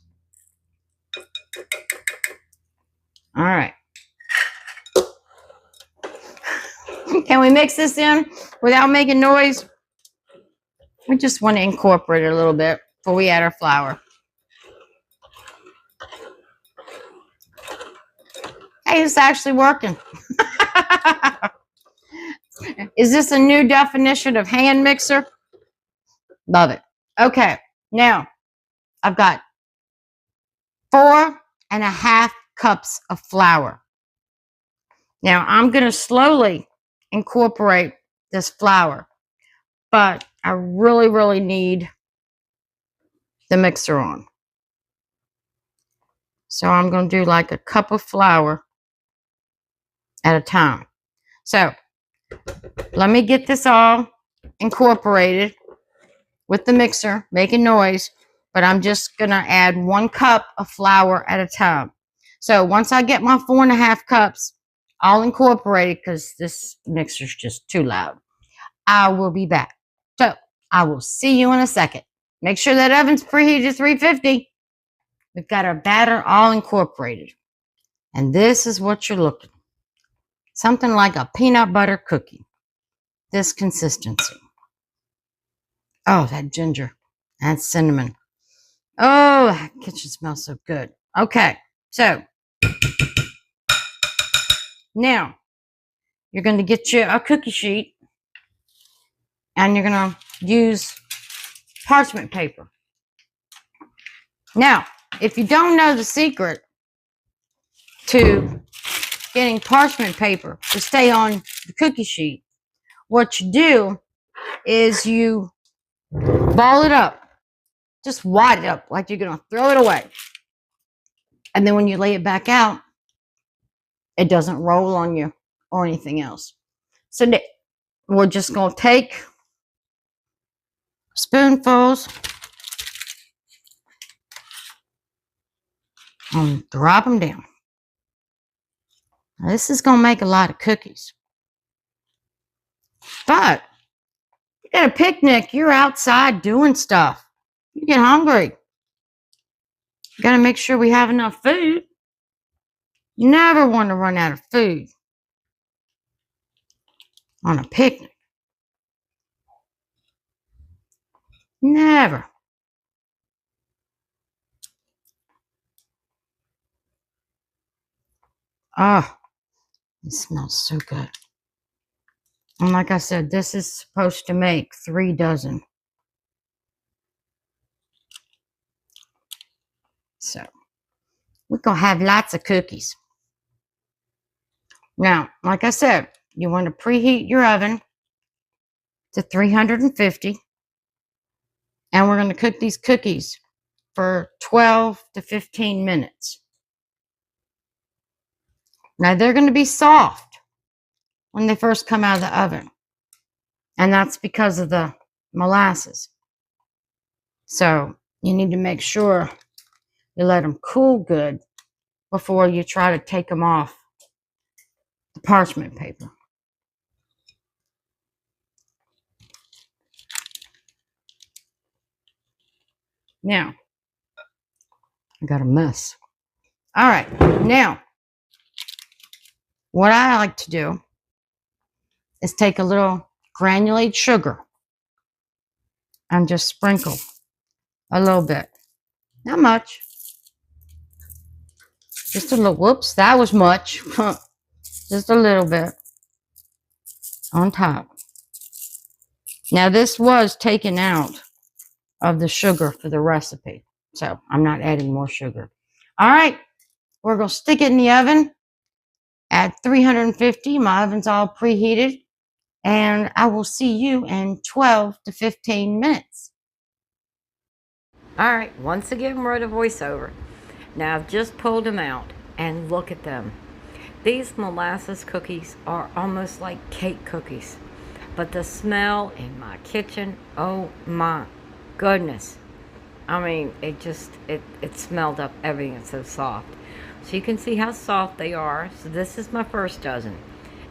All right. Can we mix this in without making noise? We just want to incorporate it a little bit before we add our flour. Hey, it's actually working. Is this a new definition of hand mixer? Love it. Okay, now I've got 4.5 cups of flour. Now I'm going to slowly incorporate this flour, but I really, really need the mixer on. So I'm going to do like a cup of flour at a time. So let me get this all incorporated with the mixer, making noise, but I'm just going to add 1 cup of flour at a time. So once I get my 4.5 cups all incorporated, because this mixer's just too loud, I will be back. So I will see you in a second. Make sure that oven's preheated to 350. We've got our batter all incorporated. And this is what you're looking. Something like a peanut butter cookie. This consistency. Oh, that ginger. That cinnamon. Oh, that kitchen smells so good. Okay, so now you're going to get you a cookie sheet and you're going to use parchment paper. Now, if you don't know the secret to getting parchment paper to stay on the cookie sheet, what you do is you ball it up. Just wad it up like you're going to throw it away. And then when you lay it back out, it doesn't roll on you or anything else. So we're just going to take spoonfuls and drop them down. Now, this is going to make a lot of cookies. But you got a picnic, you're outside doing stuff. You get hungry. You got to make sure we have enough food. You never want to run out of food on a picnic. Never. Oh, it smells so good. And like I said, this is supposed to make 3 dozen. So we're going to have lots of cookies. Now, like I said, you want to preheat your oven to 350. And we're going to cook these cookies for 12 to 15 minutes. Now, they're going to be soft when they first come out of the oven. And that's because of the molasses. So you need to make sure you let them cool good before you try to take them off the parchment paper. Now, I got a mess. All right, now, what I like to do is take a little granulated sugar and just sprinkle a little bit. Not much. Just a little. Whoops, that was much. Just a little bit on top. Now, this was taken out of the sugar for the recipe, so I'm not adding more sugar. All right, we're going to stick it in the oven at 350. My oven's all preheated, and I will see you in 12 to 15 minutes. All right, once again, we're at a voiceover. Now, I've just pulled them out, and look at them. These molasses cookies are almost like cake cookies. But the smell in my kitchen, oh my goodness. I mean, it smelled up everything. It's so soft. So you can see how soft they are. So this is my first dozen.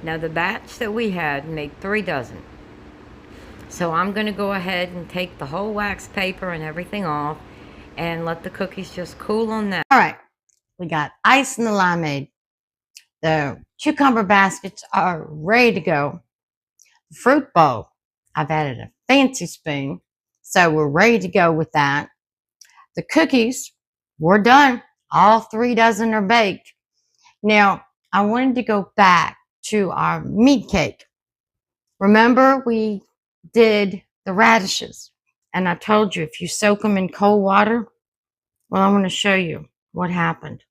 Now the batch that we had made 3 dozen. So I'm going to go ahead and take the whole wax paper and everything off and let the cookies just cool on that. All right, we got ice in the limeade. The cucumber baskets are ready to go. The fruit bowl, I've added a fancy spoon, so we're ready to go with that. The cookies, we're done. All 3 dozen are baked. Now, I wanted to go back to our meat cake. Remember, we did the radishes, and I told you if you soak them in cold water, well, I want to show you what happened.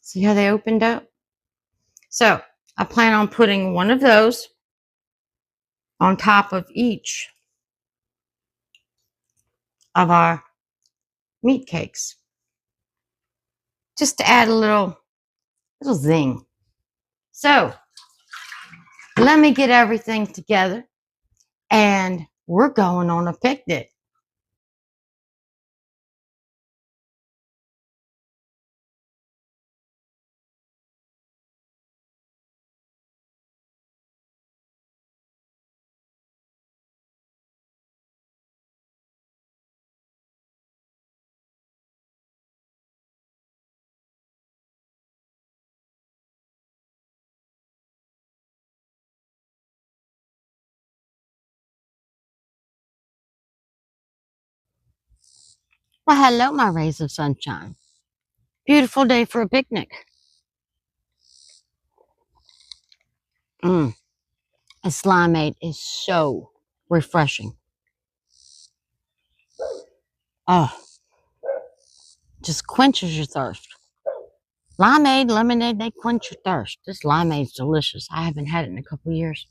See how they opened up? So, I plan on putting one of those on top of each of our meat cakes, just to add a little zing. So, let me get everything together, and we're going on a picnic. Well, hello, my rays of sunshine. Beautiful day for a picnic. This limeade is so refreshing. Oh, just quenches your thirst. Limeade, lemonade, they quench your thirst. This limeade's delicious. I haven't had it in a couple years.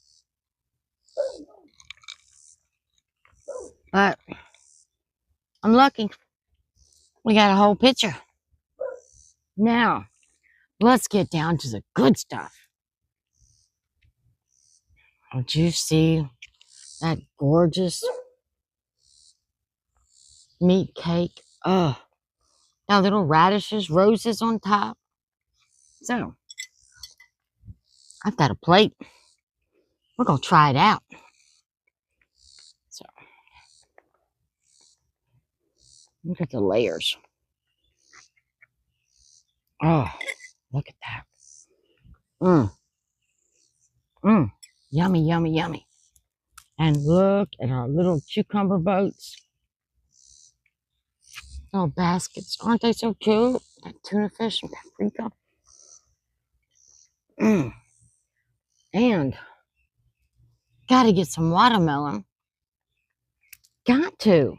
But I'm lucky. We got a whole pitcher. Now, let's get down to the good stuff. Did you see that gorgeous meat cake? Oh, now little radishes, roses on top. So, I've got a plate. We're going to try it out. So, look at the layers. Oh, Look at that. Mmm. Mmm. Yummy, yummy, yummy. And look at our little cucumber boats. Little baskets. Aren't they so cute? That tuna fish and paprika. Mmm. And gotta get some watermelon. Got to.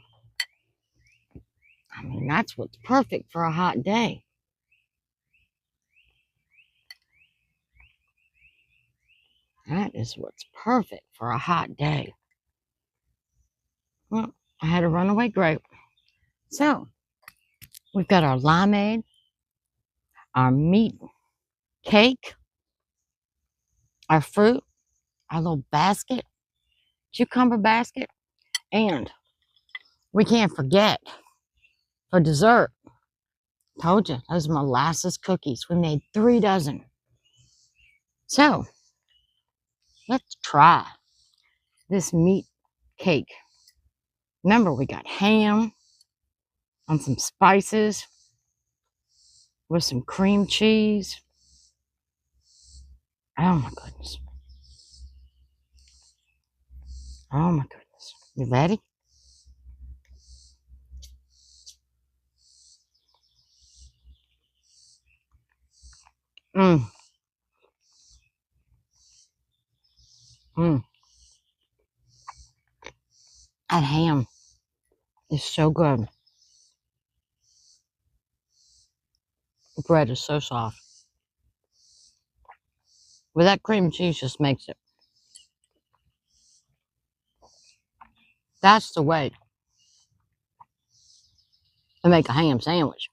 I mean, that's what's perfect for a hot day. That is what's perfect for a hot day. Well, I had a runaway grape. So, we've got our limeade, our meat cake, our fruit, our little basket, cucumber basket, and we can't forget for dessert. Told you, those molasses cookies. We made 3 dozen. So, let's try this meat cake. Remember, we got ham and some spices with some cream cheese. Oh my goodness. Oh my goodness. You ready? Mmm. Mmm. That ham is so good. The bread is so soft. Well, that cream cheese just makes it. That's the way to make a ham sandwich.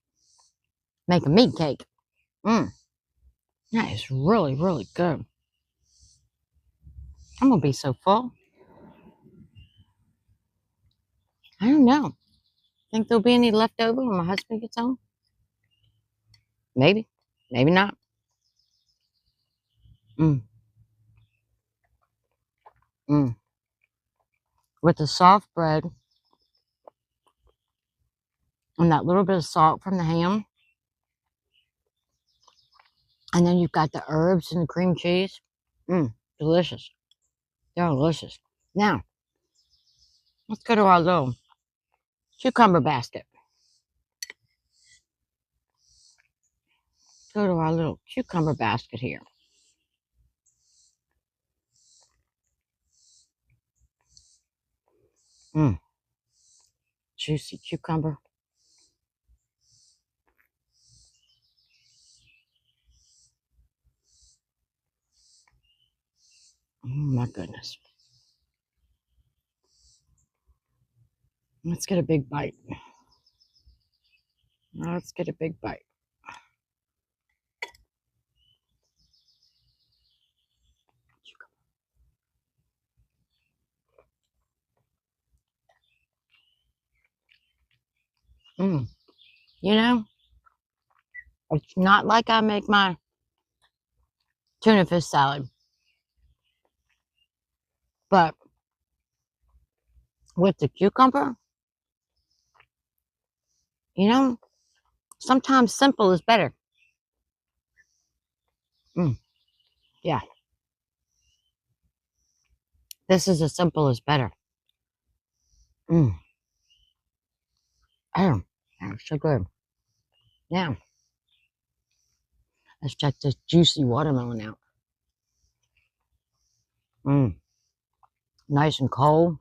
Make a meat cake. Mmm. That is really, really good. I'm going to be so full. I don't know. Think there'll be any left over when my husband gets home? Maybe. Maybe not. Mmm. Mmm. With the soft bread and that little bit of salt from the ham. And then you've got the herbs and the cream cheese. Mmm. Delicious. They're delicious. Now, let's go to our little cucumber basket. Go to our little cucumber basket here. Mmm. Juicy cucumber. Oh my goodness. Let's get a big bite. Let's get a big bite. Mmm. You know, it's not like I make my tuna fish salad, but with the cucumber, you know, sometimes simple is better. Mm, yeah, this is as simple as better. Mm. Oh, that's so good. Now, let's check this juicy watermelon out. Mm. Nice and cold.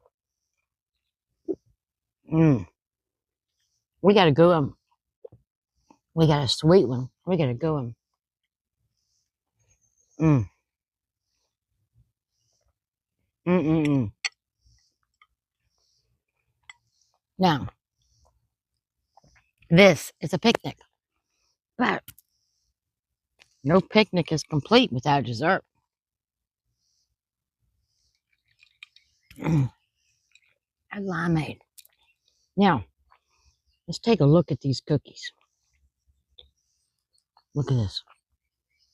Mm. We got a good one. We got a sweet one. We got a good one. Mm. Mm-mm-mm. Now, this is a picnic, but no picnic is complete without dessert. Mm. A limeade. Now, let's take a look at these cookies. Look at this.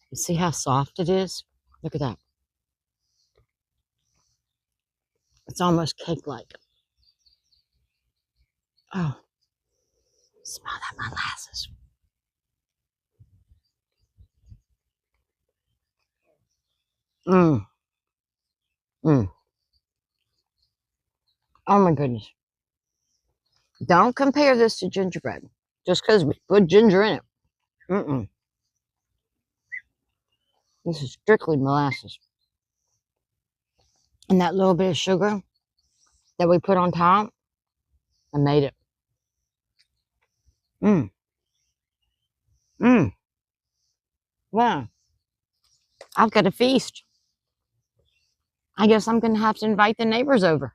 You see how soft it is? Look at that. It's almost cake-like. Oh, smell that molasses. Mm. Mm. Oh my goodness. Don't compare this to gingerbread just because we put ginger in it. Mm-mm. This is strictly molasses. And that little bit of sugar that we put on top, I made it. Mm. Mm. Wow. I've got a feast. I guess I'm going to have to invite the neighbors over.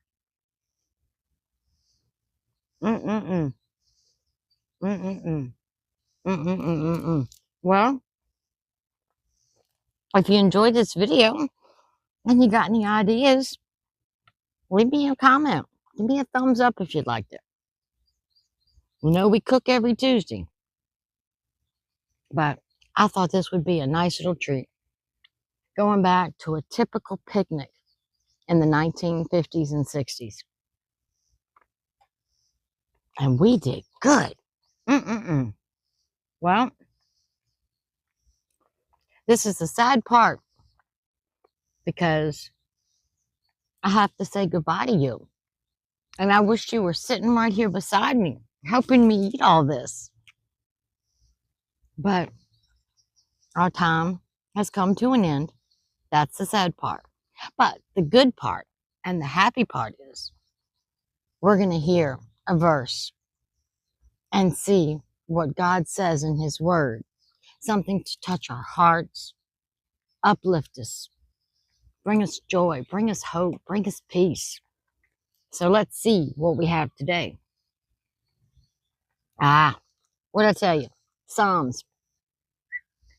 Mm-mm-mm. Mm-mm-mm. Mm-mm-mm-mm. Well, if you enjoyed this video and you got any ideas, leave me a comment. Give me a thumbs up if you liked it. You know, we cook every Tuesday, but I thought this would be a nice little treat. Going back to a typical picnic in the 1950s and 60s. And we did good. Mm-mm-mm. Well, this is the sad part because I have to say goodbye to you. And I wish you were sitting right here beside me, helping me eat all this. But our time has come to an end. That's the sad part. But the good part and the happy part is we're going to hear a verse and see what God says in His Word. Something to touch our hearts, uplift us, bring us joy, bring us hope, bring us peace. So let's see what we have today. What did I tell you? Psalms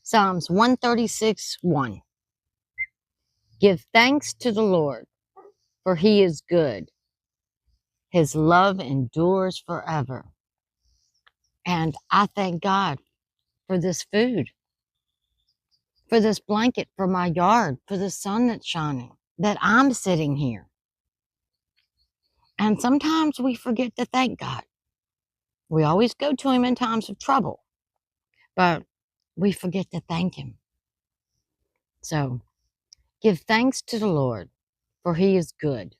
136:1. Give thanks to the Lord, for He is good. His love endures forever. And I thank God for this food, for this blanket, for my yard, for the sun that's shining, that I'm sitting here. And sometimes we forget to thank God. We always go to Him in times of trouble, but we forget to thank Him. So give thanks to the Lord, for He is good.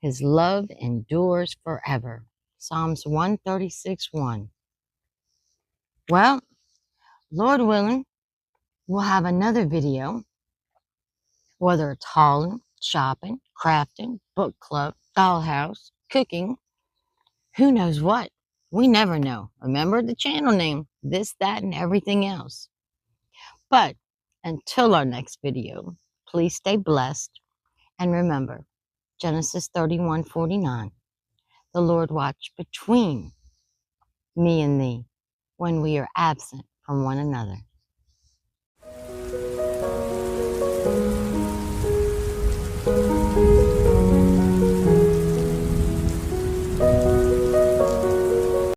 His love endures forever. Psalms 136:1. Well, Lord willing, we'll have another video, whether it's hauling, shopping, crafting, book club, dollhouse, cooking, who knows what. We never know. Remember the channel name, this, that, and everything else. But until our next video, please stay blessed. And remember, Genesis 31:49, the Lord watched between me and thee when we are absent from one another.